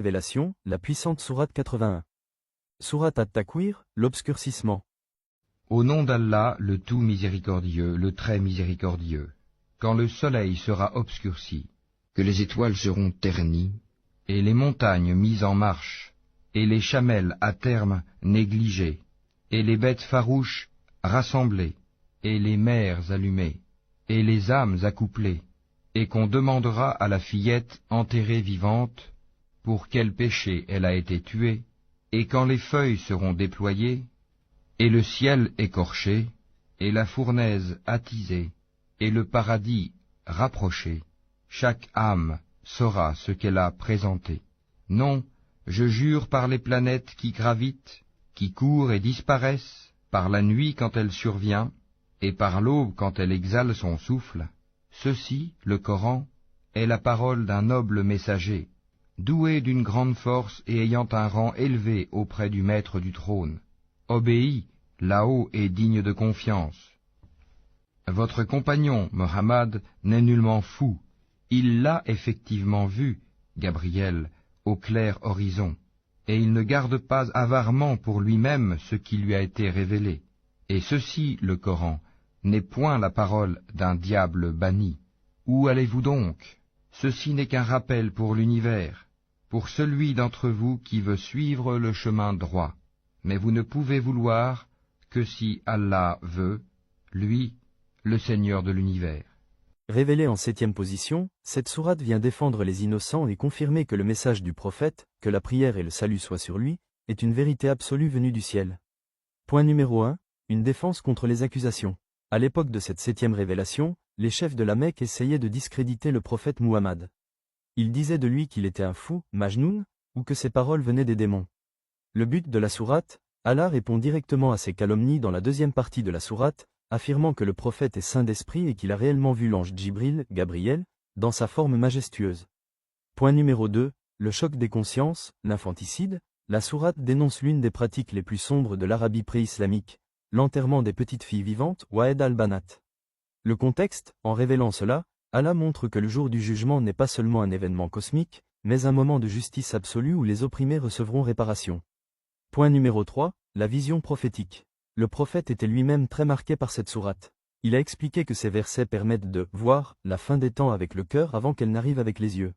Révélation, la puissante sourate 81. Sourate At-Takwir, l'obscurcissement. Au nom d'Allah, le tout miséricordieux, le très miséricordieux, quand le soleil sera obscurci, que les étoiles seront ternies, et les montagnes mises en marche, et les chamelles à terme négligées, et les bêtes farouches rassemblées, et les mers allumées, et les âmes accouplées, et qu'on demandera à la fillette enterrée vivante pour quel péché elle a été tuée, et quand les feuilles seront déployées, et le ciel écorché, et la fournaise attisée, et le paradis rapproché, chaque âme saura ce qu'elle a présenté. Non, je jure par les planètes qui gravitent, qui courent et disparaissent, par la nuit quand elle survient, et par l'aube quand elle exhale son souffle. Ceci, le Coran, est la parole d'un noble messager, doué d'une grande force et ayant un rang élevé auprès du maître du trône. Obéis, là-haut et digne de confiance. Votre compagnon, Mohammed, n'est nullement fou. Il l'a effectivement vu, Gabriel, au clair horizon, et il ne garde pas avarement pour lui-même ce qui lui a été révélé. Et ceci, le Coran, n'est point la parole d'un diable banni. Où allez-vous donc? Ceci n'est qu'un rappel pour l'univers, pour celui d'entre vous qui veut suivre le chemin droit. Mais vous ne pouvez vouloir que si Allah veut, lui, le Seigneur de l'univers. Révélée en 7e position, cette sourate vient défendre les innocents et confirmer que le message du prophète, que la prière et le salut soient sur lui, est une vérité absolue venue du ciel. Point numéro 1, une défense contre les accusations. À l'époque de cette 7e révélation, les chefs de la Mecque essayaient de discréditer le prophète Muhammad. Ils disaient de lui qu'il était un fou, Majnoun, ou que ses paroles venaient des démons. Le but de la sourate, Allah répond directement à ces calomnies dans la 2e partie de la sourate, affirmant que le prophète est saint d'esprit et qu'il a réellement vu l'ange Djibril, Gabriel, dans sa forme majestueuse. Point numéro 2, le choc des consciences, l'infanticide. La sourate dénonce l'une des pratiques les plus sombres de l'Arabie pré-islamique, l'enterrement des petites filles vivantes, Wa'ed al-Banat. Le contexte, en révélant cela, Allah montre que le jour du jugement n'est pas seulement un événement cosmique, mais un moment de justice absolue où les opprimés recevront réparation. Point numéro 3, la vision prophétique. Le prophète était lui-même très marqué par cette sourate. Il a expliqué que ces versets permettent de « voir » la fin des temps avec le cœur avant qu'elle n'arrive avec les yeux.